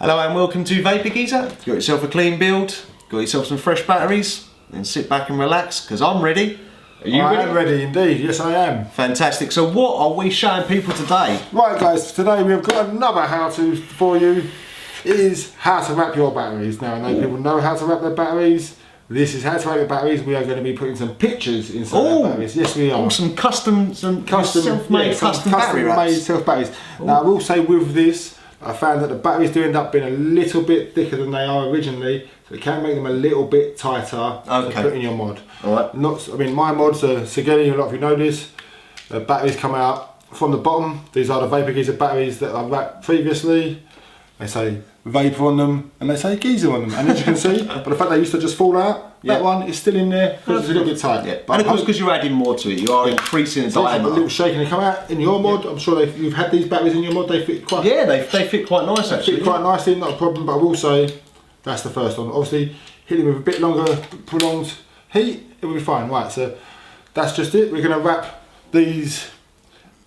Hello and welcome to Vapor Geeza. Got yourself a clean build, got yourself some fresh batteries, then sit back and relax because I'm ready. Are you ready? I am ready indeed, yes I am. Fantastic. So what are we showing people today? Right guys, today we've got another how-to for you. It is how to wrap your batteries. Now I know people know how to wrap their batteries. This is how to wrap your batteries. We are going to be putting some pictures inside our batteries. Yes we are. Oh, some self-made custom battery wraps. Self-batteries. Now I will say with this, I found that the batteries do end up being a little bit thicker than they are originally, so it can make them a little bit tighter to put in your mod. Alright. I mean, my mods are Sigeli, a lot of you know this. The batteries come out from the bottom. These are the Vapor Geeza batteries that I wrapped previously. They say Vapor on them and they say Geeza on them, and as you can see, but the fact they used to just fall out, that one is still in there because it's a little bit tight. Yeah. But and of course, because you're adding more to it, you are increasing the diameter. A little shaking they come out in your mod. I'm sure you've had these batteries in your mod. They fit quite. Yeah, they fit quite nice actually. They fit quite nicely, not a problem. But I will say that's the first one. Obviously, hitting with a bit longer prolonged heat, it will be fine. Right, so that's just it. We're going to wrap these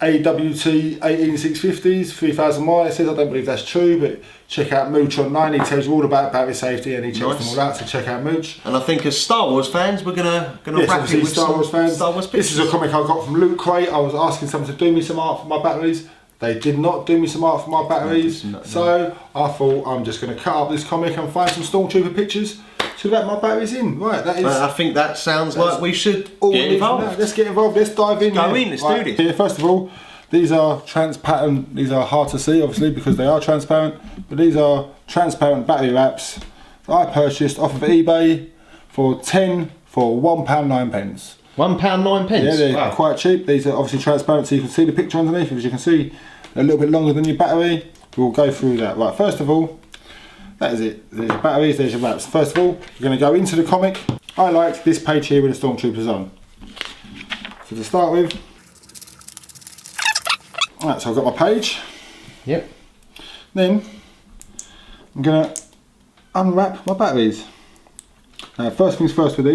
AWT 18650s, 3000 miles. It says I don't believe that's true, but check out Mooch online. He tells you all about battery safety and he checks them all out. So check out Mooch. And I think as Star Wars fans, we're gonna wrap it with Star Wars fans. Star Wars pictures. This is a comic I got from Loot Crate. I was asking someone to do me some art for my batteries. They did not do me some art for my batteries, so I thought I'm just going to cut up this comic and find some Stormtrooper pictures to wrap my batteries in. Right, that is. I think that sounds like we should get involved. Let's get involved. Let's dive in. Let's do this. Here, first of all, these are transparent. These are hard to see, obviously, because they are transparent. But these are transparent battery wraps that I purchased off of eBay for 10 for £1.09. £1.09. Yeah, they're quite cheap. These are obviously transparent, so you can see the picture underneath. As you can see, they're a little bit longer than your battery. We'll go through that. Right, first of all, that is it. There's your batteries, there's your wraps. First of all, you're going to go into the comic. I liked this page here with the Stormtroopers on. So to start with, right, so I've got my page. Yep. Then I'm going to unwrap my batteries. Now, first things first with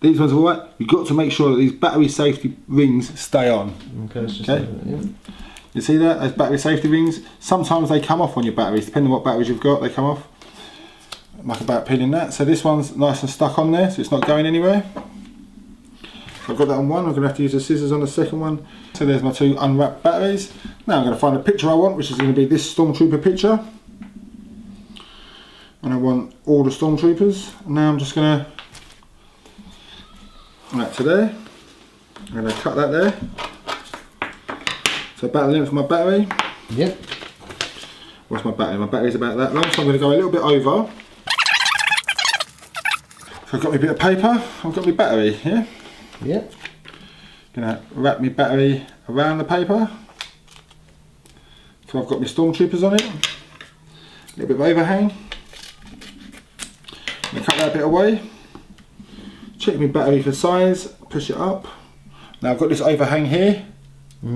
these ones are alright. You've got to make sure that these battery safety rings stay on. Okay, let's just You see that? Those battery safety rings, sometimes they come off on your batteries, depending on what batteries you've got, they come off. Muck about peeling that. So this one's nice and stuck on there, so it's not going anywhere. So I've got that on one, I'm going to have to use the scissors on the second one. So there's my two unwrapped batteries. Now I'm going to find a picture I want, which is going to be this Stormtrooper picture. And I want all the Stormtroopers. And now I'm just going to, right to there. I'm going to cut that there. So about the length of my battery. Yep. What's my battery? My battery's about that long, so I'm going to go a little bit over. So I've got my bit of paper, I've got my battery, yeah? Yep. Gonna wrap my battery around the paper. So I've got my Stormtroopers on it. A little bit of overhang. I'm going to cut that bit away. Check my battery for size, push it up. Now I've got this overhang here. I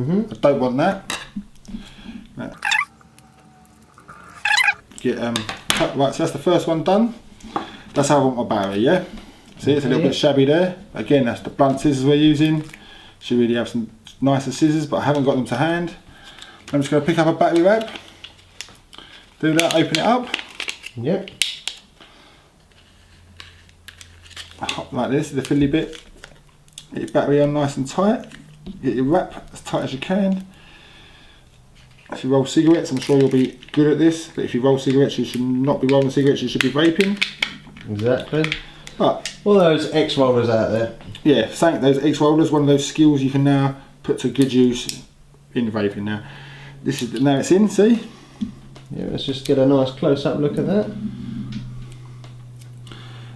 don't want that. Get cut. Right, so that's the first one done. That's how I want my battery, yeah? See, it's a little bit shabby there. Again, that's the blunt scissors we're using. Should really have some nicer scissors, but I haven't got them to hand. I'm just going to pick up a battery wrap. Do that, open it up. Yep. Like this, the fiddly bit. Get your battery on nice and tight. Get your wrap as tight as you can. If you roll cigarettes, I'm sure you'll be good at this, but if you roll cigarettes, you should not be rolling cigarettes, you should be vaping. Exactly. But all those X rollers out there. Yeah, thank those X rollers, one of those skills you can now put to good use in vaping now. This is now it's in, see? Yeah, let's just get a nice close-up look at that.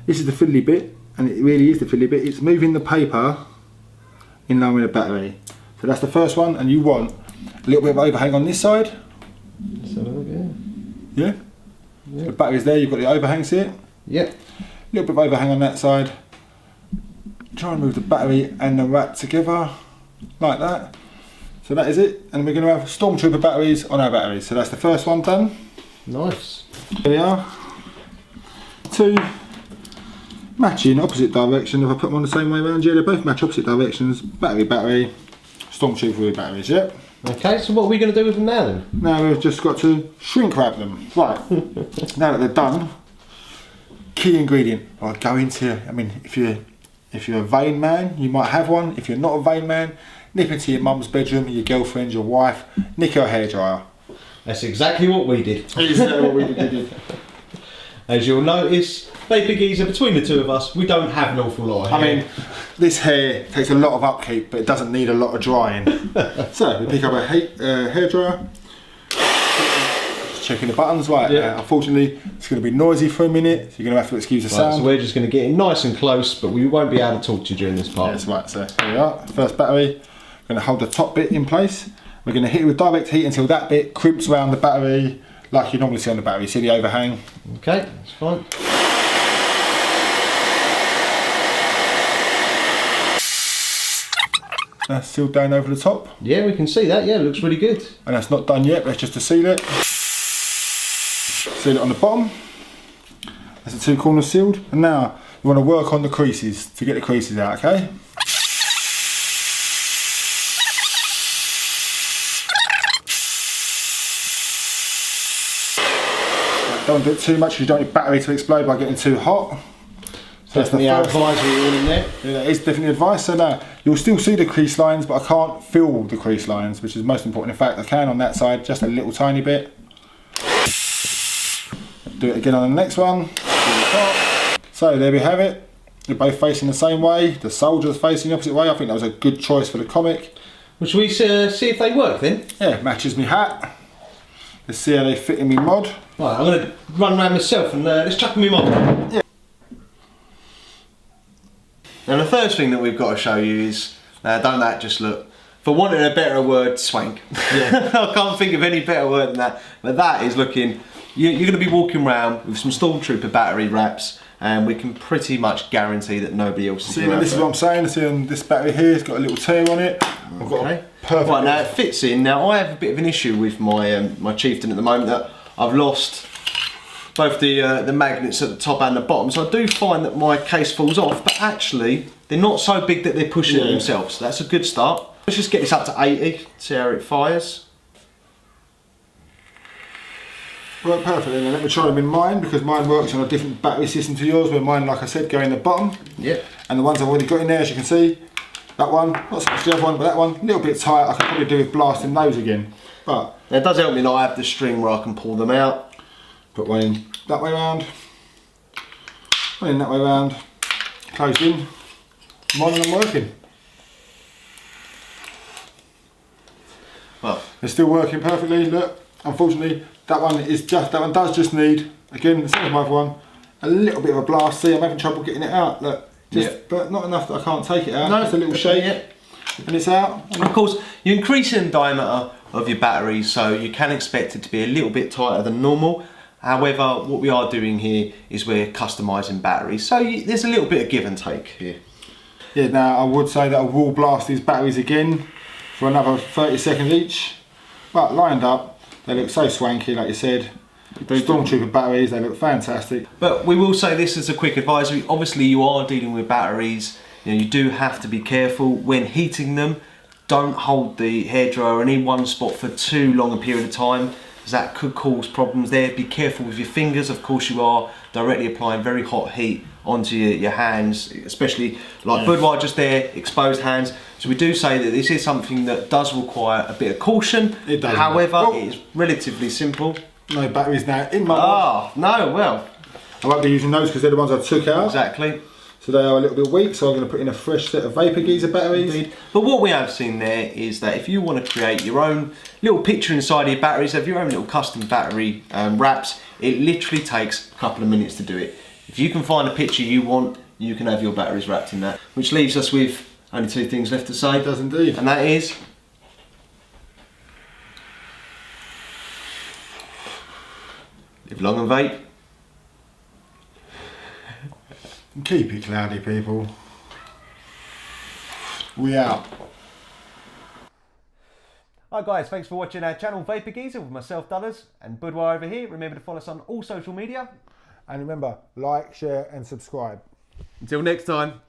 This is the fiddly bit, and it really is the fiddly bit. It's moving the paper in line with the battery. So that's the first one, and you want a little bit of overhang on this side. Let's have a look, yeah. Yeah? The battery's there, you've got the overhang, see it? Yep. A little bit of overhang on that side. Try and move the battery and the wrap together, like that. So that is it, and we're going to have Stormtrooper batteries on our batteries. So that's the first one done. Nice. There we are. Two matching opposite direction. If I put them on the same way around, yeah, they both match opposite directions. Battery, Stormtrooper batteries, yep. Okay, so what are we going to do with them now then? Now we've just got to shrink wrap them. Right, now that they're done, key ingredient, right, go into, I mean, if you're a vain man, you might have one. If you're not a vain man, nip into your mum's bedroom, your girlfriend, your wife, nick her hairdryer. That's exactly what we did. Exactly what we did. As you'll notice, Vapor Geeza, between the two of us, we don't have an awful lot of hair. I mean, this hair takes a lot of upkeep, but it doesn't need a lot of drying. So, we pick up a hairdryer, just checking the buttons, right, yeah. Unfortunately, it's going to be noisy for a minute, so you're going to have to excuse the sound. So we're just going to get in nice and close, but we won't be able to talk to you during this part. That's right, so here we are, first battery, we're going to hold the top bit in place, we're going to hit it with direct heat until that bit crimps around the battery, like you normally see on the battery. See the overhang? Okay, that's fine. That's sealed down over the top. Yeah, we can see that. Yeah, it looks really good. And that's not done yet, that's just to seal it. Seal it on the bottom. That's the two corners sealed. And now you want to work on the creases to get the creases out, okay? Don't do it too much because you don't want your battery to explode by getting too hot. So definitely our advisory all in there. Yeah, that is definitely advice. So now you'll still see the crease lines, but I can't feel the crease lines, which is most important. In fact, I can on that side, just a little tiny bit. Do it again on the next one. So there we have it. They're both facing the same way. The soldier's facing the opposite way. I think that was a good choice for the comic. Well, shall we see if they work then? Yeah, matches me hat. Let's see how they fit in my mod. Right, I'm going to run around myself and let's chuck them in my mod. Yeah. Now the first thing that we've got to show you is, don't that just look, for wanting a better word, swank. Yeah. I can't think of any better word than that, but that is looking, you're going to be walking around with some Stormtrooper battery wraps, and we can pretty much guarantee that nobody else is See, this is what I'm saying. See on this battery here, it's got a little tear on it. I've got a perfect. Right, now it fits in. Now I have a bit of an issue with my my Chieftain at the moment, that I've lost both the magnets at the top and the bottom, so I do find that my case falls off, but actually they're not so big that they're pushing it themselves, so that's a good start. Let's just get this up to 80, see how it fires. Work perfectly. Now let me try them in mine, because mine works on a different battery system to yours, where mine, like I said, go in the bottom. Yep. And the ones I've already got in there, as you can see, that one, not so much the other one, but that one, a little bit tight. I could probably do with blasting those again. But now it does help me that I have the string where I can pull them out. Put one in that way round, one in that way round, closed in, mine and I'm working. Well, they're still working perfectly. Look, unfortunately, that one does just need, again, the same as my other one, a little bit of a blast. See, I'm having trouble getting it out. Look, but not enough that I can't take it out. No, just a little shake, and it's out. And of course, you're increasing the diameter of your battery, so you can expect it to be a little bit tighter than normal. However, what we are doing here is we're customising batteries, so there's a little bit of give and take here. Yeah, now I would say that I will blast these batteries again for another 30 seconds each, but lined up, they look so swanky, like you said. Stormtrooper batteries, they look fantastic. But we will say this as a quick advisory, obviously you are dealing with batteries, you do have to be careful when heating them. Don't hold the hairdryer in any one spot for too long a period of time, because that could cause problems there. Be careful with your fingers. Of course you are directly applying very hot heat onto your hands, especially like Budweiser just there, exposed hands. So we do say that this is something that does require a bit of caution. It does. However, it is relatively simple. No batteries now in my mod. No, well. I won't be using those because they're the ones I took out. Exactly. So they are a little bit weak, so I'm going to put in a fresh set of Vapor Geeza batteries. Indeed. But what we have seen there is that if you want to create your own little picture inside of your batteries, have your own little custom battery wraps, it literally takes a couple of minutes to do it. If you can find a picture you want, you can have your batteries wrapped in that. Which leaves us with only two things left to say. It does indeed. And that is, live long and vape. Keep it cloudy, people. We out. Hi guys, thanks for watching our channel Vapor Geeza with myself, Dullers, and Budweiser over here. Remember to follow us on all social media. And remember, like, share and subscribe. Until next time.